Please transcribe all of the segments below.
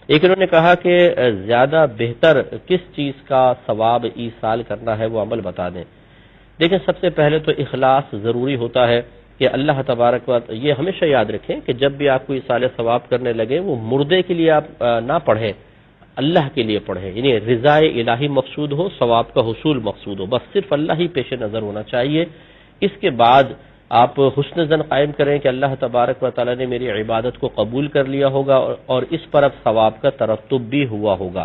ایک انہوں نے کہا کہ زیادہ بہتر کس چیز کا ثواب ایصال کرنا ہے وہ عمل بتا دیں۔ دیکھیں سب سے پہلے تو اخلاص ضروری ہوتا ہے کہ اللہ تبارک و تعالی، یہ ہمیشہ یاد رکھیں کہ جب بھی آپ کو ایصال ثواب کرنے لگے وہ مردے کے لیے آپ نہ پڑھیں، اللہ کے لیے پڑھیں، یعنی رضا الہی مقصود ہو، ثواب کا حصول مقصود ہو، بس صرف اللہ ہی پیش نظر ہونا چاہیے۔ اس کے بعد آپ حسن ظن قائم کریں کہ اللہ تبارک و تعالی نے میری عبادت کو قبول کر لیا ہوگا اور اس پر اب ثواب کا ترتب بھی ہوا ہوگا۔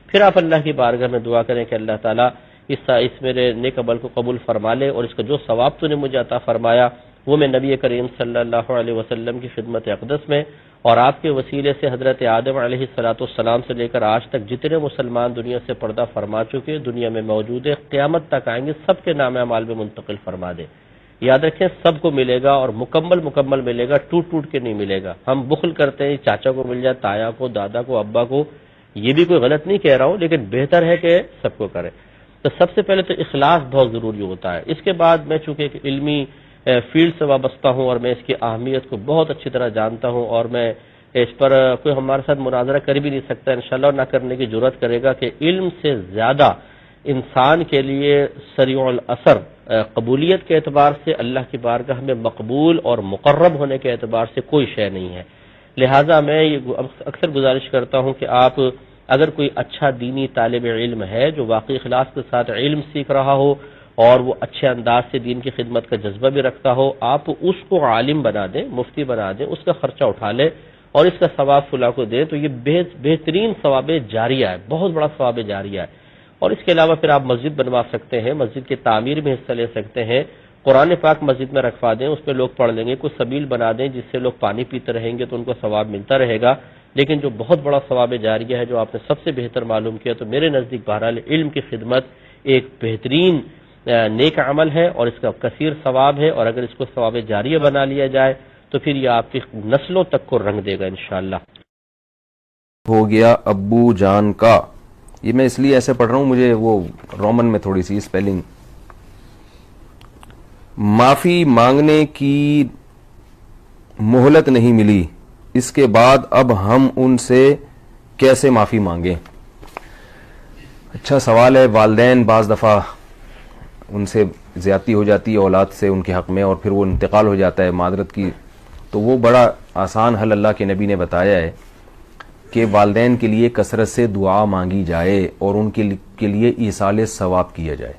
پھر آپ اللہ کی بارگاہ میں دعا کریں کہ اللہ تعالیٰ اس میرے نیک عمل کو قبول فرما لے، اور اس کا جو ثواب تو نے مجھے عطا فرمایا وہ میں نبی کریم صلی اللہ علیہ وسلم کی خدمت اقدس میں اور آپ کے وسیلے سے حضرت آدم علیہ السلام سے لے کر آج تک جتنے مسلمان دنیا سے پردہ فرما چکے، دنیا میں موجود ہے، قیامت تک آئیں گے، سب کے نام اعمال میں منتقل فرما دے۔ یاد رکھیں سب کو ملے گا اور مکمل ملے گا، ٹوٹ کے نہیں ملے گا۔ ہم بخل کرتے ہیں چاچا کو مل جائے، تایا کو، دادا کو، ابا کو، یہ بھی کوئی غلط نہیں کہہ رہا ہوں، لیکن بہتر ہے کہ سب کو کرے۔ تو سب سے پہلے تو اخلاص بہت ضروری ہوتا ہے۔ اس کے بعد میں چونکہ ایک علمی فیلڈ سے وابستہ ہوں اور میں اس کی اہمیت کو بہت اچھی طرح جانتا ہوں، اور میں اس پر کوئی ہمارے ساتھ مناظرہ کر بھی نہیں سکتا، انشاءاللہ نہ کرنے کی جرات کرے گا، کہ علم سے زیادہ انسان کے لیے سریع الاثر قبولیت کے اعتبار سے اللہ کی بارگاہ میں مقبول اور مقرب ہونے کے اعتبار سے کوئی شے نہیں ہے۔ لہٰذا میں یہ اکثر گزارش کرتا ہوں کہ آپ اگر کوئی اچھا دینی طالب علم ہے جو واقعی اخلاص کے ساتھ علم سیکھ رہا ہو اور وہ اچھے انداز سے دین کی خدمت کا جذبہ بھی رکھتا ہو، آپ اس کو عالم بنا دیں، مفتی بنا دیں، اس کا خرچہ اٹھا لیں اور اس کا ثواب فلاں کو دیں، تو یہ بہترین ثواب جاریہ ہے، بہت بڑا ثواب جاریہ ہے۔ اور اس کے علاوہ پھر آپ مسجد بنوا سکتے ہیں، مسجد کی تعمیر میں حصہ لے سکتے ہیں، قرآن پاک مسجد میں رکھوا دیں، اس پہ لوگ پڑھ لیں گے، کوئی سبیل بنا دیں جس سے لوگ پانی پیتے رہیں گے تو ان کو ثواب ملتا رہے گا۔ لیکن جو بہت بڑا ثواب جاریہ ہے جو آپ نے سب سے بہتر معلوم کیا، تو میرے نزدیک بہرحال علم کی خدمت ایک بہترین نیک عمل ہے اور اس کا کثیر ثواب ہے، اور اگر اس کو ثواب جاریہ بنا لیا جائے تو پھر یہ آپ کی نسلوں تک کو رنگ دے گا انشاءاللہ۔ ہو گیا ابو جان کا، یہ میں اس لیے ایسے پڑھ رہا ہوں، مجھے وہ رومن میں تھوڑی سی اسپیلنگ۔ معافی مانگنے کی مہلت نہیں ملی، اس کے بعد اب ہم ان سے کیسے معافی مانگیں؟ اچھا سوال ہے۔ والدین بعض دفعہ ان سے زیادتی ہو جاتی ہے اولاد سے ان کے حق میں، اور پھر وہ انتقال ہو جاتا ہے معذرت کی، تو وہ بڑا آسان حل اللہ کے نبی نے بتایا ہے کہ والدین کے لیے کثرت سے دعا مانگی جائے اور ان کے لیے ایصال ثواب کیا جائے۔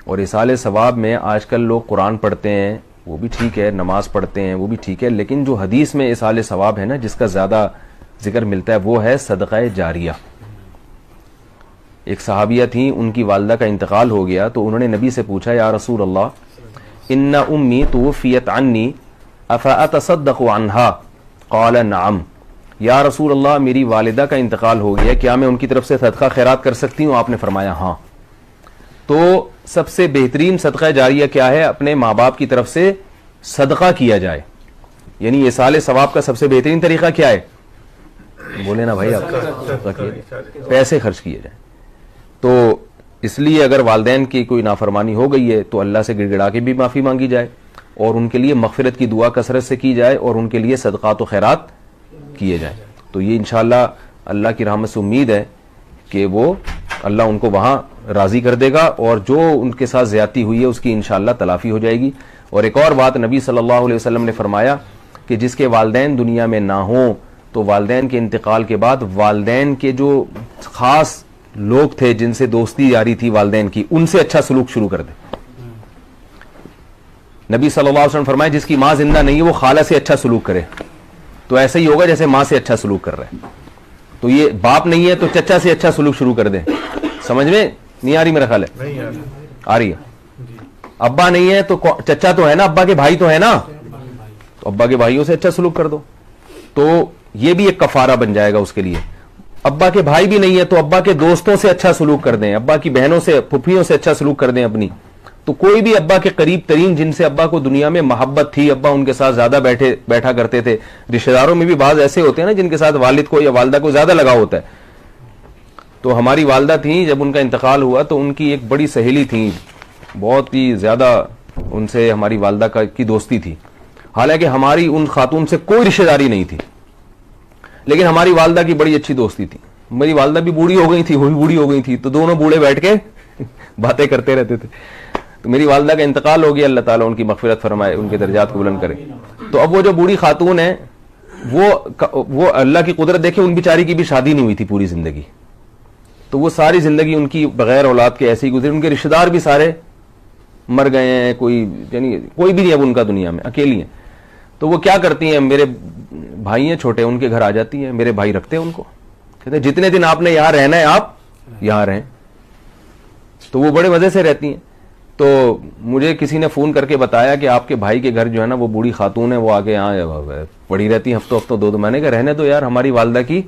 اور ایصال ثواب میں آج کل لوگ قرآن پڑھتے ہیں، وہ بھی ٹھیک ہے، نماز پڑھتے ہیں وہ بھی ٹھیک ہے، لیکن جو حدیث میں ایصال ثواب ہے نا جس کا زیادہ ذکر ملتا ہے وہ ہے صدقہ جاریہ۔ ایک صحابیہ تھیں، ان کی والدہ کا انتقال ہو گیا تو انہوں نے نبی سے پوچھا یا رسول اللہ ان امی توفیت عنی افاتصدق عنہا؟ قال نعم۔ یا رسول اللہ میری والدہ کا انتقال ہو گیا، کیا میں ان کی طرف سے صدقہ خیرات کر سکتی ہوں؟ آپ نے فرمایا ہاں۔ تو سب سے بہترین صدقہ جاریہ کیا ہے؟ اپنے ماں باپ کی طرف سے صدقہ کیا جائے، یعنی ایصال ثواب کا سب سے بہترین طریقہ کیا ہے؟ بولے نا بھائی، آپ پیسے خرچ کیے جائیں۔ تو اس لیے اگر والدین کی کوئی نافرمانی ہو گئی ہے تو اللہ سے گڑ گڑا کے بھی معافی مانگی جائے اور ان کے لیے مغفرت کی دعا کثرت سے کی جائے اور ان کے لیے صدقات و خیرات کیے جائیں۔ تو یہ انشاءاللہ اللہ کی رحمت سے امید ہے کہ وہ اللہ ان کو وہاں راضی کر دے گا اور جو ان کے ساتھ زیادتی ہوئی ہے اس کی انشاءاللہ تلافی ہو جائے گی۔ اور ایک اور بات نبی صلی اللہ علیہ وسلم نے فرمایا کہ جس کے والدین دنیا میں نہ ہوں تو والدین کے انتقال کے بعد والدین کے جو خاص لوگ تھے جن سے دوستی جاری تھی والدین کی، ان سے اچھا سلوک شروع کر دے۔ نبی صلی اللہ علیہ وسلم فرمایا جس کی ماں زندہ نہیں ہے وہ خالہ سے اچھا سلوک کرے، تو ایسا ہی ہوگا جیسے ماں سے اچھا سلوک کر رہا ہے۔ تو یہ باپ نہیں ہے تو چچا سے اچھا سلوک شروع کر دیں۔ سمجھ میں نہیں آ رہی؟ میرا خیال ہے آ رہی ہے۔ ابا نہیں ہے تو چچا تو ہے نا، ابا کے بھائی تو ہے نا، تو ابا کے بھائیوں سے اچھا سلوک کر دو، تو یہ بھی ایک کفارہ بن جائے گا اس کے لیے۔ ابا کے بھائی بھی نہیں ہے تو ابا کے دوستوں سے اچھا سلوک کر دیں، ابا کی بہنوں سے پھپھیوں سے اچھا سلوک کر دیں اپنی۔ تو کوئی بھی ابا کے قریب ترین جن سے ابا کو دنیا میں محبت تھی، ابا ان کے ساتھ زیادہ بیٹھا کرتے تھے، رشتہ داروں میں بھی بعض ایسے ہوتے ہیں نا جن کے ساتھ والد کو یا والدہ کو زیادہ لگاؤ ہوتا ہے۔ تو ہماری والدہ تھیں، جب ان کا انتقال ہوا تو ان کی ایک بڑی سہیلی تھی، بہت ہی زیادہ ان سے ہماری والدہ کی دوستی تھی، حالانکہ ہماری ان خاتون سے کوئی رشتہ داری نہیں تھی، لیکن ہماری والدہ کی بڑی اچھی دوستی تھی. میری والدہ بھی بوڑھی ہو گئی تھی, وہ بھی بوڑھی ہو گئی تھی, تو دونوں بوڑھے بیٹھ کے باتیں کرتے رہتے تھے. تو میری والدہ کا انتقال ہو گیا, اللہ تعالیٰ ان کی مغفرت فرمائے, ان کے درجات کو بلند کرے. تو اب وہ جو بوڑھی خاتون ہے وہ اللہ کی قدرت دیکھے, ان بیچاری کی بھی شادی نہیں ہوئی تھی پوری زندگی. تو وہ ساری زندگی ان کی بغیر اولاد کے ایسے ہی گزری. ان کے رشتہ دار بھی سارے مر گئے ہیں, کوئی یعنی کوئی بھی نہیں اب ان کا دنیا میں, اکیلی ہیں. تو وہ کیا کرتی ہیں, میرے بھائی ہیں چھوٹے, ان کے گھر آ جاتی ہیں. میرے بھائی رکھتے ہیں ان کو, کہتے ہیں جتنے دن آپ نے یہاں رہنا ہے آپ یہاں رہیں. تو وہ بڑے مزے سے رہتی ہیں. تو مجھے کسی نے فون کر کے بتایا کہ آپ کے بھائی کے گھر جو ہے نا وہ بوڑھی خاتون ہے, وہ آگے یہاں پڑی رہتی ہیں ہفتوں ہفتوں دو. میں نے کہا رہنے دو یار, ہماری والدہ کی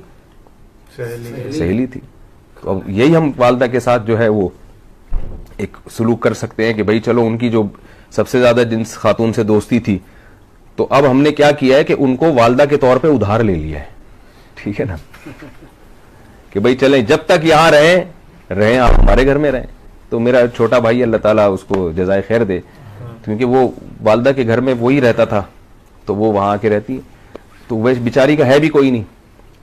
سہیلی تھی. تو اب یہی ہم والدہ کے ساتھ جو ہے وہ ایک سلوک کر سکتے ہیں کہ بھائی چلو, ان کی جو سب سے زیادہ جنس خاتون سے دوستی تھی, تو اب ہم نے کیا کیا ہے کہ ان کو والدہ کے طور پہ ادھار لے لیا ہے. ٹھیک ہے نا, کہ بھائی چلیں جب تک یہاں رہیں آپ ہمارے گھر میں رہیں. تو میرا چھوٹا بھائی, اللہ تعالیٰ اس کو جزائے خیر دے, کیونکہ وہ والدہ کے گھر میں وہی رہتا تھا, تو وہ وہاں آ کے رہتی ہے. تو وہ بیچاری کا ہے بھی کوئی نہیں,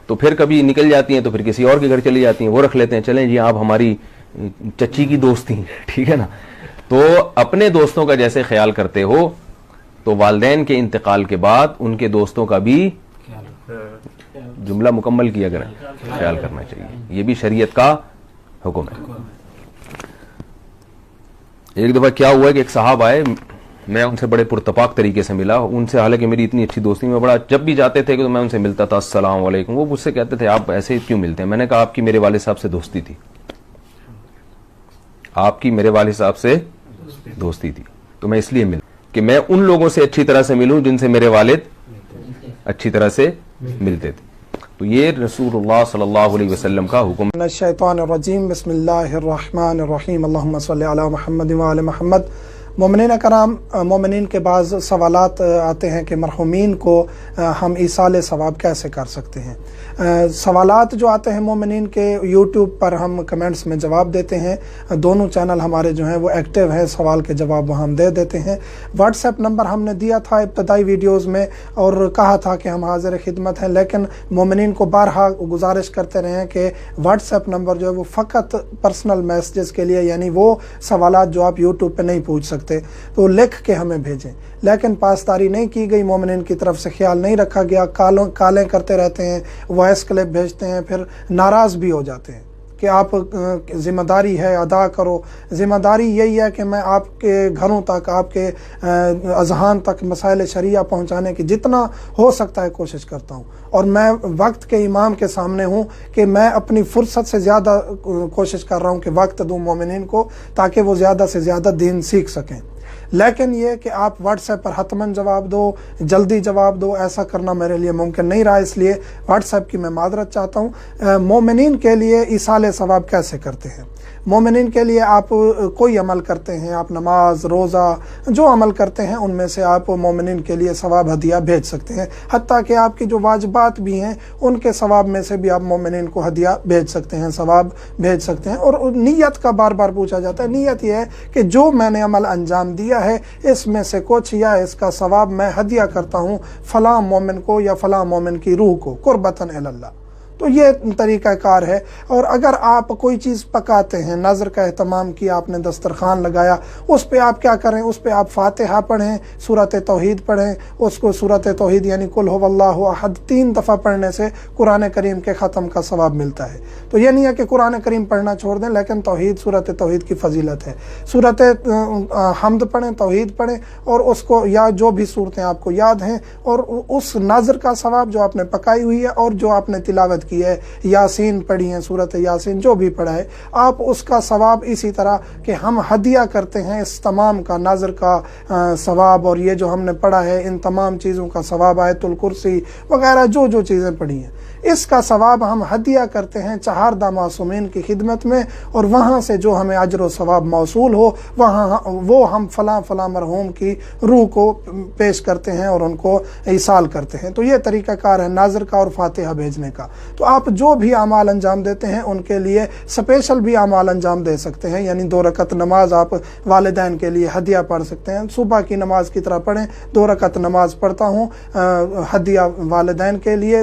تو پھر کبھی نکل جاتی ہیں تو پھر کسی اور کے گھر چلی جاتی ہیں, وہ رکھ لیتے ہیں. چلیں جی آپ ہماری چچی کی دوست تھیں, ٹھیک ہے نا. تو اپنے دوستوں کا جیسے خیال کرتے ہو, تو والدین کے انتقال کے بعد ان کے دوستوں کا بھی جملہ مکمل کیا کریں, خیال کرنا چاہیے. یہ بھی شریعت کا حکم ہے. ایک دفعہ کیا ہوا ہے کہ ایک صاحب آئے, میں ان سے بڑے پرتپاک طریقے سے ملا. ان سے حالانکہ میری اتنی اچھی دوستی, میں بڑا جب بھی جاتے تھے تو میں ان سے ملتا تھا, السلام علیکم. وہ مجھ سے کہتے تھے آپ ایسے کیوں ملتے ہیں؟ میں نے کہا آپ کی میرے والد صاحب سے دوستی تھی, آپ کی میرے والد صاحب سے دوستی تھی, تو میں اس لیے ملا کہ میں ان لوگوں سے اچھی طرح سے ملوں جن سے میرے والد اچھی طرح سے ملتے تھے. تو یہ رسول اللہ صلی اللہ علیہ وسلم کا حکم. من الشیطان الرجیم, بسم اللہ الرحمن الرحیم, اللہم صلی علی محمد وعلی محمد. مومنین کرام, مومنین کے بعض سوالات آتے ہیں کہ مرحومین کو ہم ایصال ثواب کیسے کر سکتے ہیں. سوالات جو آتے ہیں مومنین کے, یوٹیوب پر ہم کمنٹس میں جواب دیتے ہیں. دونوں چینل ہمارے جو ہیں وہ ایکٹیو ہیں, سوال کے جواب وہاں ہم دے دیتے ہیں. واٹس ایپ نمبر ہم نے دیا تھا ابتدائی ویڈیوز میں, اور کہا تھا کہ ہم حاضر خدمت ہیں, لیکن مومنین کو بارہا گزارش کرتے رہے ہیں کہ واٹس ایپ نمبر جو ہے وہ فقط پرسنل میسیجز کے لیے, یعنی وہ سوالات جو آپ یوٹیوب پہ نہیں پوچھ سکتے تو لکھ کے ہمیں بھیجیں. لیکن پاسداری نہیں کی گئی, مومنین کی طرف سے خیال نہیں رکھا گیا, کالیں کرتے رہتے ہیں, وائس کلپ بھیجتے ہیں, پھر ناراض بھی ہو جاتے ہیں کہ آپ ذمہ داری ہے ادا کرو. ذمہ داری یہی ہے کہ میں آپ کے گھروں تک, آپ کے اذہان تک مسائل شریعہ پہنچانے کی جتنا ہو سکتا ہے کوشش کرتا ہوں, اور میں وقت کے امام کے سامنے ہوں کہ میں اپنی فرصت سے زیادہ کوشش کر رہا ہوں کہ وقت دوں مومنین کو, تاکہ وہ زیادہ سے زیادہ دین سیکھ سکیں. لیکن یہ کہ آپ واٹس ایپ پر حتماً جواب دو, جلدی جواب دو, ایسا کرنا میرے لیے ممکن نہیں رہا, اس لیے واٹس ایپ کی میں معذرت چاہتا ہوں. مومنین کے لیے ایصال ثواب کیسے کرتے ہیں؟ مومنین کے لیے آپ کوئی عمل کرتے ہیں, آپ نماز, روزہ, جو عمل کرتے ہیں ان میں سے آپ مومنین کے لیے ثواب ہدیہ بھیج سکتے ہیں. حتیٰ کہ آپ کی جو واجبات بھی ہیں ان کے ثواب میں سے بھی آپ مومنین کو ہدیہ بھیج سکتے ہیں, ثواب بھیج سکتے ہیں. اور نیت کا بار بار پوچھا جاتا ہے. نیت یہ ہے کہ جو میں نے عمل انجام دیا ہے اس میں سے کچھ یا اس کا ثواب میں ہدیہ کرتا ہوں فلاں مومن کو یا فلاں مومن کی روح کو, قربتاً الی اللہ. تو یہ طریقہ کار ہے. اور اگر آپ کوئی چیز پکاتے ہیں, نظر کا اہتمام کیا, آپ نے دسترخوان لگایا, اس پہ آپ کیا کریں, اس پہ آپ فاتحہ پڑھیں, سورۃ توحید پڑھیں. اس کو سورۃ توحید یعنی قل هو اللہ احد 3 دفعہ پڑھنے سے قرآن کریم کے ختم کا ثواب ملتا ہے. تو یہ نہیں ہے کہ قرآن کریم پڑھنا چھوڑ دیں, لیکن توحید, سورۃ توحید کی فضیلت ہے. سورۃ حمد پڑھیں, توحید پڑھیں, اور اس کو یا جو بھی صورتیں آپ کو یاد ہیں, اور اس نظر کا ثواب جو آپ نے پکائی ہوئی ہے اور جو آپ نے تلاوت کی ہے, یاسین پڑھی ہے, سورۃ یاسین جو بھی پڑھا ہے, آپ اس کا ثواب اسی طرح کہ ہم ہدیہ کرتے ہیں اس تمام کا, نظر کا ثواب اور یہ جو ہم نے پڑھا ہے ان تمام چیزوں کا ثواب, آیت الکرسی وغیرہ جو چیزیں پڑھی ہیں, اس کا ثواب ہم ہدیہ کرتے ہیں چہاردہ معصومین کی خدمت میں, اور وہاں سے جو ہمیں اجر و ثواب موصول ہو وہاں وہ ہم فلاں فلاں مرحوم کی روح کو پیش کرتے ہیں اور ان کو ایصال کرتے ہیں. تو یہ طریقہ کار ہے ناظر کا اور فاتحہ بھیجنے کا. تو آپ جو بھی اعمال انجام دیتے ہیں ان کے لیے سپیشل بھی اعمال انجام دے سکتے ہیں. یعنی 2 رکعت نماز آپ والدین کے لیے ہدیہ پڑھ سکتے ہیں, صبح کی نماز کی طرح پڑھیں, 2 رکعت نماز پڑھتا ہوں ہدیہ والدین کے لیے,